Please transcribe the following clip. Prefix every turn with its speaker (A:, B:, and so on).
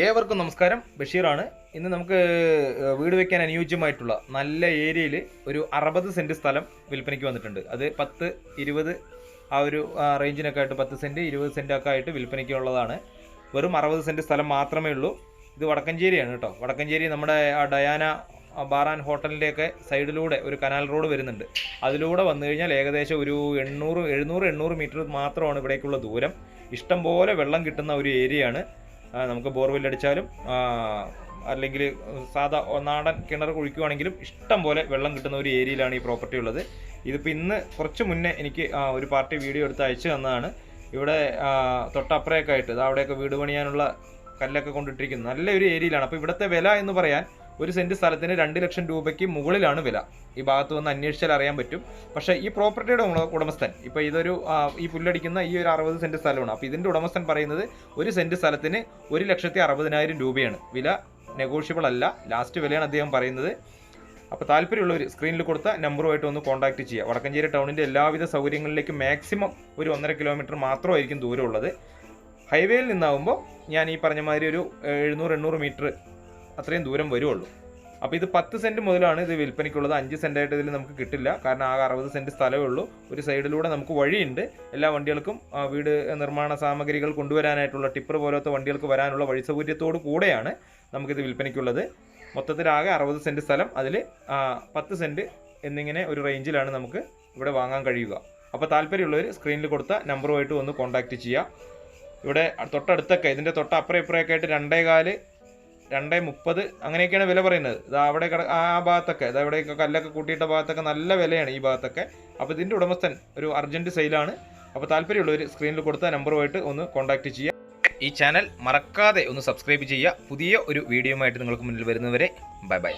A: ഏവർക്കും നമസ്കാരം. ബഷീറാണ്. ഇന്ന് നമുക്ക് വീട് വയ്ക്കാൻ അനുയോജ്യമായിട്ടുള്ള നല്ല ഏരിയയിൽ ഒരു 60 സെൻറ്റ് സ്ഥലം വിൽപ്പനയ്ക്ക് വന്നിട്ടുണ്ട്. അത് 10, 20 ആ ഒരു റേഞ്ചിനൊക്കെ ആയിട്ട് 10 സെൻറ്റ് 20 സെൻറ്റൊക്കെ ആയിട്ട് വിൽപ്പനയ്ക്ക് ഉള്ളതാണ്. വെറും 60 സെൻറ്റ് സ്ഥലം മാത്രമേ ഉള്ളൂ. ഇത് വടക്കഞ്ചേരിയാണ് കേട്ടോ. വടക്കഞ്ചേരി നമ്മുടെ ഡയാന ബാർ ആൻഡ് ഹോട്ടലിൻ്റെയൊക്കെ സൈഡിലൂടെ ഒരു കനാൽ റോഡ് വരുന്നുണ്ട്. അതിലൂടെ വന്നു കഴിഞ്ഞാൽ ഏകദേശം ഒരു 700 മീറ്റർ മാത്രമാണ് ഇവിടേക്കുള്ള ദൂരം. ഇഷ്ടം പോലെ വെള്ളം കിട്ടുന്ന ഒരു ഏരിയയാണ്. നമുക്ക് ബോർവെൽ അടിച്ചാലും അല്ലെങ്കിൽ സാധാ നാടൻ കിണർ കുഴിക്കുകയാണെങ്കിലും ഇഷ്ടം പോലെ വെള്ളം കിട്ടുന്ന ഒരു ഏരിയയിലാണ് ഈ പ്രോപ്പർട്ടി ഉള്ളത്. ഇതിപ്പോൾ ഇന്ന് കുറച്ച് മുന്നേ എനിക്ക് ഒരു പാർട്ടി വീഡിയോ എടുത്ത് അയച്ചു തന്നതാണ്. ഇവിടെ തൊട്ടപ്പുറയൊക്കെ ആയിട്ട് അവിടെയൊക്കെ വീട് പണിയാനുള്ള കല്ലൊക്കെ കൊണ്ടിട്ടിരിക്കുന്നത് നല്ലൊരു ഏരിയയിലാണ്. അപ്പോൾ ഇവിടുത്തെ വില എന്ന് പറയാൻ ഒരു സെൻറ്റ് സ്ഥലത്തിന് 2 ലക്ഷം രൂപയ്ക്ക് മുകളിലാണ് വില. ഈ ഭാഗത്ത് വന്ന് അന്വേഷിച്ചാൽ അറിയാൻ പറ്റും. പക്ഷേ ഈ പ്രോപ്പർട്ടിയുടെ ഉടമസ്ഥൻ ഇപ്പോൾ ഇതൊരു ഈ പുല്ലടിക്കുന്ന ഈ ഒരു 60 സെൻറ്റ് സ്ഥലമാണ്. അപ്പോൾ ഇതിൻ്റെ ഉടമസ്ഥൻ പറയുന്നത് ഒരു സെൻറ്റ് സ്ഥലത്തിന് 1,60,000 രൂപയാണ് വില. നെഗോഷ്യബിൾ അല്ല, ലാസ്റ്റ് വിലയാണ് അദ്ദേഹം പറയുന്നത്. അപ്പോൾ താല്പര്യമുള്ളവർ സ്ക്രീനിൽ കൊടുത്ത നമ്പറുമായിട്ട് ഒന്ന് കോൺടാക്ട് ചെയ്യുക. വടക്കഞ്ചേരി ടൗണിൻ്റെ എല്ലാവിധ സൗകര്യങ്ങളിലേക്കും മാക്സിമം ഒരു 1.5 കിലോമീറ്റർ മാത്രമായിരിക്കും ദൂരമുള്ളത്. ഹൈവേയിൽ നിന്നാകുമ്പോൾ ഞാൻ ഈ പറഞ്ഞ മാതിരി ഒരു 700-800 മീറ്റർ അത്രയും ദൂരം വരുള്ളൂ. അപ്പോൾ ഇത് 10 സെൻറ്റ് മുതലാണ് ഇത് വിൽപ്പനയ്ക്കുള്ളത്. 5 സെൻറ്റായിട്ട് ഇതിൽ നമുക്ക് കിട്ടില്ല, കാരണം ആകെ 60 സെൻറ്റ് സ്ഥലമേ ഉള്ളൂ. ഒരു സൈഡിലൂടെ നമുക്ക് വഴിയുണ്ട്. എല്ലാ വണ്ടികൾക്കും വീട് നിർമ്മാണ സാമഗ്രികൾ കൊണ്ടുവരാനായിട്ടുള്ള ടിപ്പർ പോലത്തെ വണ്ടികൾക്ക് വരാനുള്ള വഴി സൗകര്യത്തോടു കൂടെയാണ് നമുക്കിത് വിൽപ്പനയ്ക്കുള്ളത്. മൊത്തത്തിലാകെ 60 സെൻറ്റ് സ്ഥലം, അതിൽ 10 സെൻറ്റ് എന്നിങ്ങനെ ഒരു റേഞ്ചിലാണ് നമുക്ക് ഇവിടെ വാങ്ങാൻ കഴിയുക. അപ്പോൾ താല്പര്യമുള്ളവർ സ്ക്രീനിൽ കൊടുത്ത നമ്പറുമായിട്ട് ഒന്ന് കോൺടാക്റ്റ് ചെയ്യുക. ഇവിടെ തൊട്ടടുത്തൊക്കെ ഇതിൻ്റെ തൊട്ടപ്പുറം ഇപ്പുറമൊക്കെ ആയിട്ട് 2.4, 2.30 അങ്ങനെയൊക്കെയാണ് വില പറയുന്നത്. ഇത് അവിടെ ആ ഭാഗത്തൊക്കെ ഇവിടെയൊക്കെ കല്ലൊക്കെ കൂട്ടിയിട്ട ഭാഗത്തൊക്കെ നല്ല വിലയാണ് ഈ ഭാഗത്തൊക്കെ. അപ്പോൾ ഇതിൻ്റെ ഉടമസ്ഥൻ ഒരു അർജൻറ്റ് സെയിലാണ്. അപ്പോൾ താല്പര്യമുള്ളവർ സ്ക്രീനിൽ കൊടുത്ത നമ്പറുമായിട്ട് ഒന്ന് കോൺടാക്റ്റ് ചെയ്യുക. ഈ ചാനൽ മറക്കാതെ ഒന്ന് സബ്സ്ക്രൈബ് ചെയ്യുക. പുതിയ ഒരു വീഡിയോയുമായിട്ട് നിങ്ങൾക്ക് മുന്നിൽ വരുന്നവരെ ബൈ.